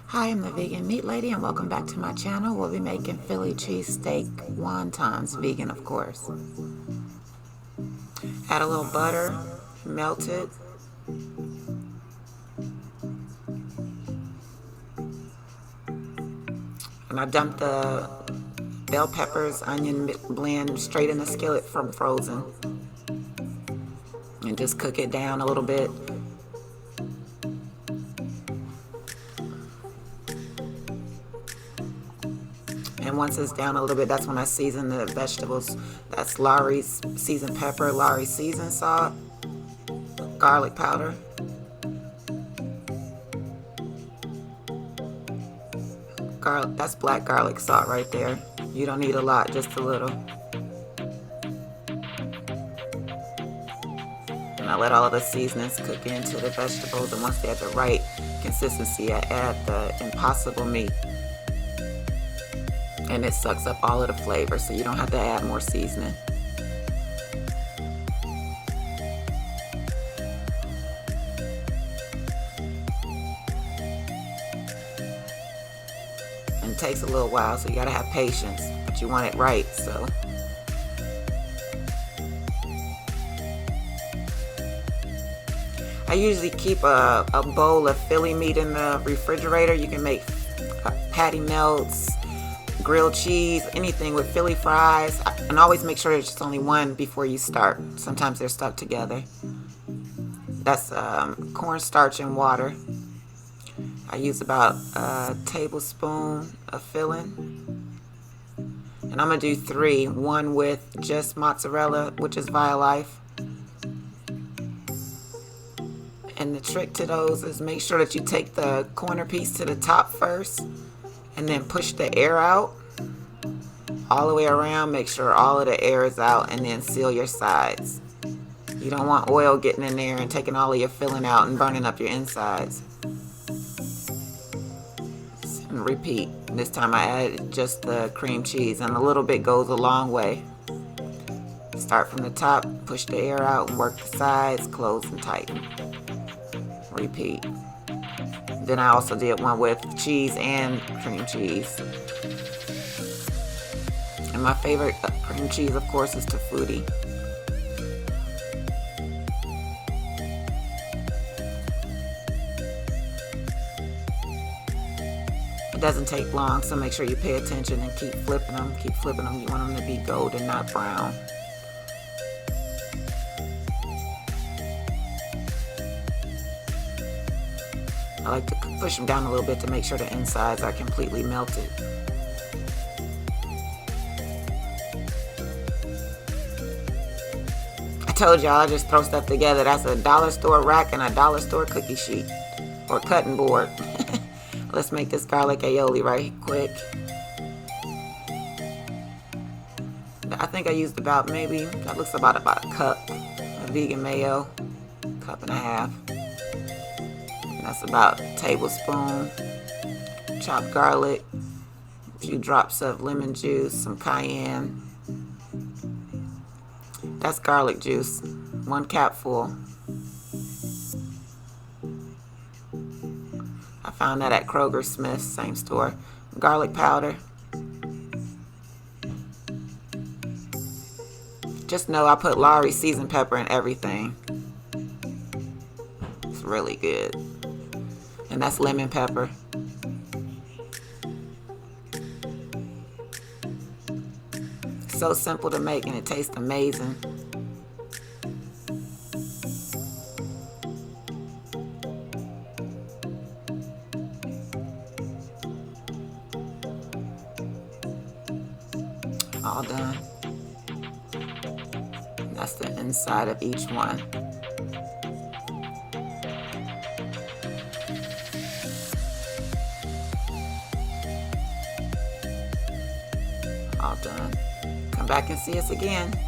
Hi, I'm the Vegan Meat Lady, and welcome back to my channel. We'll be making Philly cheesesteak wontons, vegan of course. Add a little butter, melt it. And I dumped the bell peppers, onion blend straight in the skillet from frozen. And just cook it down a little bit. And once it's down a little bit, that's when I season the vegetables. That's Lawry's seasoned pepper, Lawry's seasoned salt, garlic powder, garlic. That's black garlic salt right there. You don't need a lot, just a little. And I let all of the seasonings cook into the vegetables, and once they have the right consistency, I add the impossible meat. And it sucks up all of the flavor, so you don't have to add more seasoning. And it takes a little while, so you gotta have patience, but you want it right, so. I usually keep a bowl of Philly meat in the refrigerator. You can make patty melts, grilled cheese, anything with Philly fries, and always make sure there's just only one before you start. Sometimes they're stuck together. That's cornstarch and water. I use about a tablespoon of filling, and I'm gonna do 3. One with just mozzarella, which is Violife. And the trick to those is make sure that you take the corner piece to the top first, and then push the air out all the way around. Make sure all of the air is out, and then seal your sides. You don't want oil getting in there and taking all of your filling out and burning up your insides. And repeat. This time I added just the cream cheese, and a little bit goes a long way. Start from the top, push the air out, and work the sides, close and tighten. Repeat. Then I also did one with cheese and cream cheese. And my favorite cream cheese, of course, is Tafuti. It doesn't take long, so make sure you pay attention and keep flipping them. Keep flipping them. You want them to be golden, not brown. I like to push them down a little bit to make sure the insides are completely melted. I told y'all I just throw stuff together. That's a dollar store rack and a dollar store cookie sheet or cutting board. Let's make this garlic aioli right quick. I think I used about maybe, that looks about a cup of vegan mayo, cup and a half. That's about a tablespoon chopped garlic, a few drops of lemon juice, some cayenne. That's garlic juice, 1 capful. I found that at Kroger Smith's, same store. Garlic powder. Just know I put Lawry's seasoned pepper in everything. It's really good. And that's lemon pepper. So simple to make, and it tastes amazing. All done. And that's the inside of each one. All done. Come back and see us again.